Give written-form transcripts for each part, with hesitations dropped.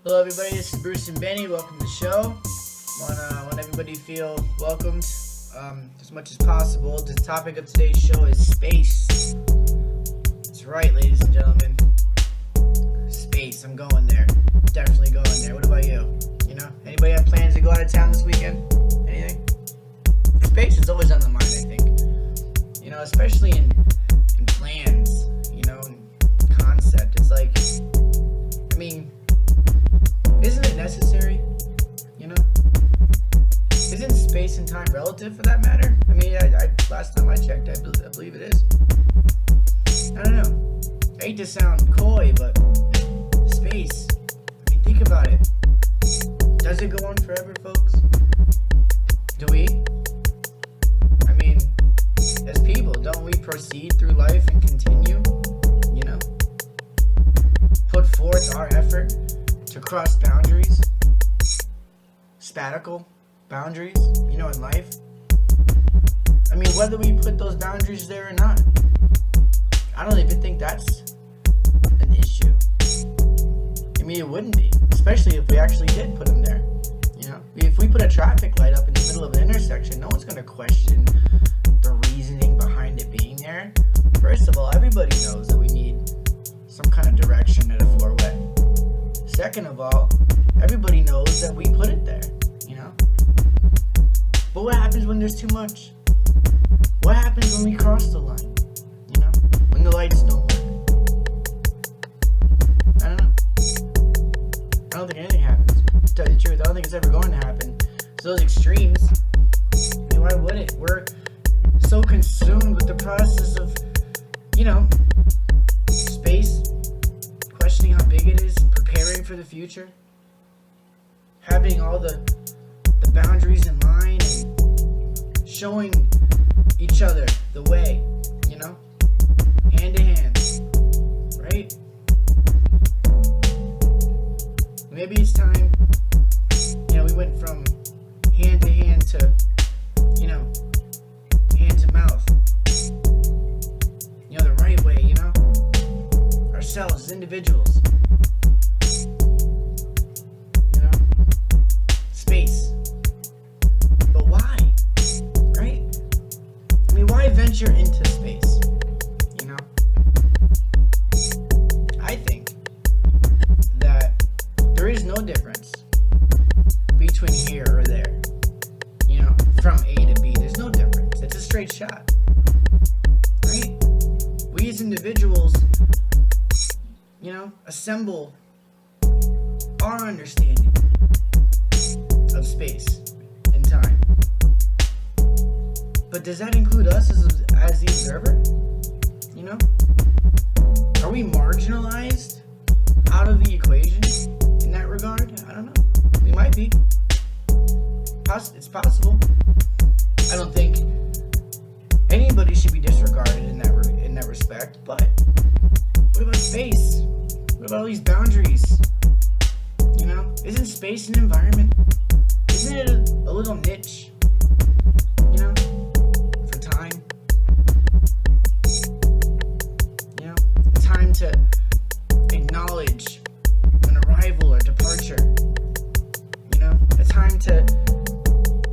Hello everybody, this is Bruce and Benny. Welcome to the show. Want everybody to feel welcomed as much as possible. The topic of today's show is space. That's right, ladies and gentlemen. Space. I'm going there. Definitely going there. What about you? Anybody have plans to go out of town this weekend? Anything? Space is always on the mind, I think. Especially in plans, and concept. It's like, isn't it necessary? Isn't space and time relative for that matter? I last time I checked, I believe it is. I don't know. I hate to sound coy, but space. Think about it. Does it go on forever, folks? Do we? As people, don't we proceed through life and continue? Put forth our effort to cross boundaries, spatial boundaries, in life. Whether we put those boundaries there or not, I don't even think that's an issue. It wouldn't be, especially if we actually did put them there. If we put a traffic light up in the middle of an intersection, no one's going to question the reasoning behind it being there. First of all, everybody knows that we need some kind of direction at a four-way. Second of all, everybody knows that we put it there, But what happens when there's too much? What happens when we cross the line? When the lights don't work? I don't know. I don't think anything happens. To tell you the truth, I don't think it's ever going to happen. So those extremes, why would it? We're so consumed with the process of, space, questioning how big it is, preparing for the future, having all the boundaries in line and showing each other the way, hand to hand, right? Maybe it's time, we went from hand to hand to, hand to mouth, the right way, ourselves as individuals, space. But why? Right? Why venture into space? I think that there is no difference between here or there. From A to B, there's no difference. It's a straight shot. Right? We as individuals, assemble our understanding of space and time. But does that include us as the observer? Are we marginalized out of the equation in that regard? I don't know. We might be. It's possible. I don't think anybody should be disregarded in that respect. But what about space? What about all these boundaries? Isn't space an environment? Isn't it a little niche? For time. Time to acknowledge an arrival or departure. A time to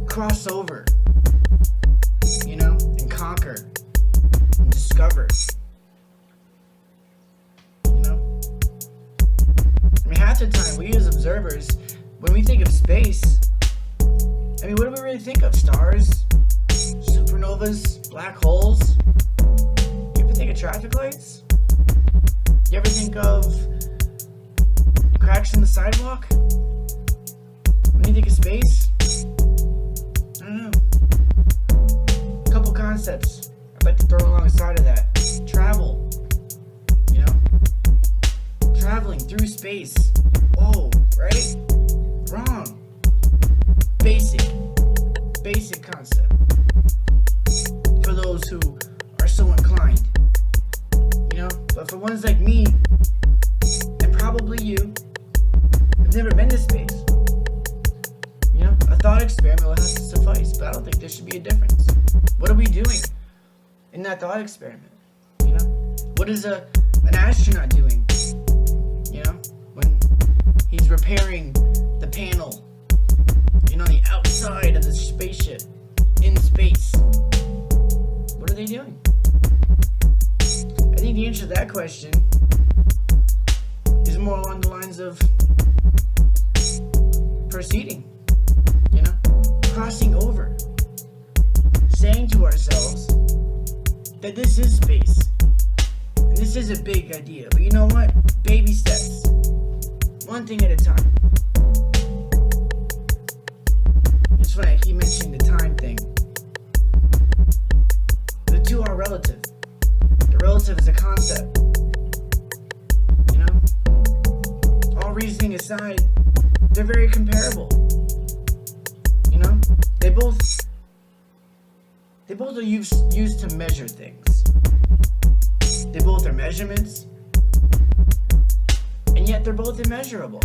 cross over, and conquer and discover. Half the time, we as observers, when we think of space, what do we really think of? Stars? Supernovas? Black holes? You ever think of traffic lights? You ever think of cracks in the sidewalk? When you think of space? I don't know. A couple concepts I'd like to throw alongside of that. Travel. Traveling through space. Whoa, right? Wrong. Basic concept. For those who are so inclined. But for ones like me, and probably you, have never been to space. A thought experiment will have to suffice, but I don't think there should be a difference. What are we doing in that thought experiment? What is an astronaut doing? When He's repairing the panel, on the outside of the spaceship, in space. What are they doing? I think the answer to that question is more along the lines of proceeding, crossing over, saying to ourselves that this is space, and this is a big idea, but you know what? Baby steps, one thing at a time. It's funny, I keep mentioning the time thing. The two are relative. The relative is a concept. All reasoning aside, they're very comparable. They both are used to measure things. They both are measurements, and yet they're both immeasurable.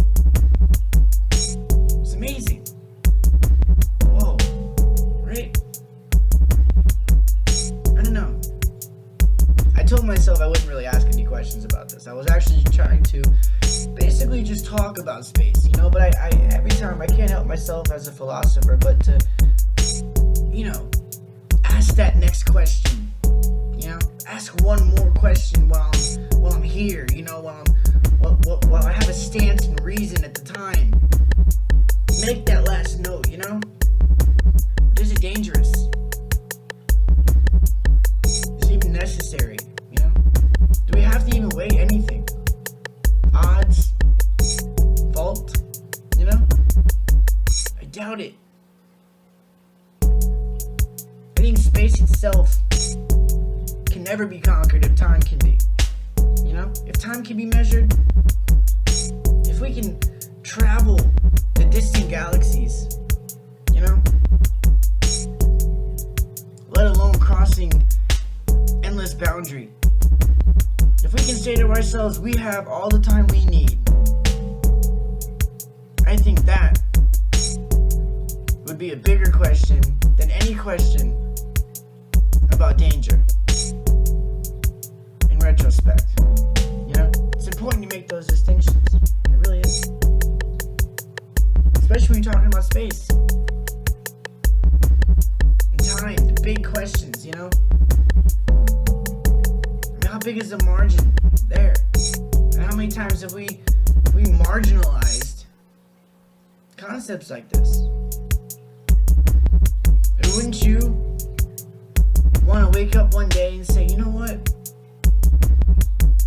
It's amazing. Whoa, right? I don't know. I told myself I wouldn't really ask any questions about this. I was actually trying to basically just talk about space, but I every time I can't help myself as a philosopher but to, ask that next question, ask one more question while I'm here, while I have a stance and reason at the time. Make that last note, Is it dangerous? Is it even necessary, Do we have to even weigh anything? Odds? Fault? I doubt it. I think space itself can never be conquered if time can be. If time can be measured, if we can travel the distant galaxies, let alone crossing endless boundary. If we can say to ourselves, we have all the time we need, I think that would be a bigger question than any question about danger. In retrospect, it's important to make those distinctions. It really is. Especially when you're talking about space. And time, the big questions, How big is the margin there? And how many times have we marginalized concepts like this? And wouldn't you want to wake up one day and say, you know what?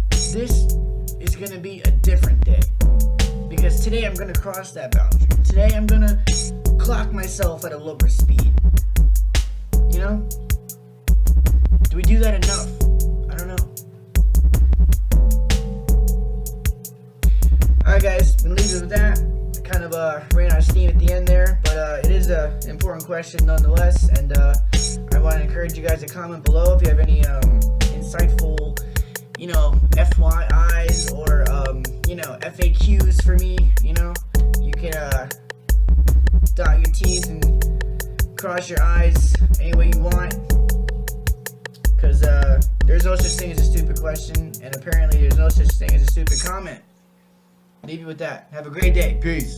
This is going to be a different day. Because today I'm going to cross that boundary. Today I'm going to clock myself at a lower speed. Do we do that enough? I don't know. Alright guys, we'll leave it with that. I kind of ran out of steam at the end there, but it is an important question nonetheless, and I want to encourage you guys to comment below if you have any insightful, FYIs or FAQs for me. You can dot your T's and cross your I's any way you want, because there's no such thing as a stupid question, and apparently there's no such thing as a stupid comment. Leave you with that. Have a great day. Peace.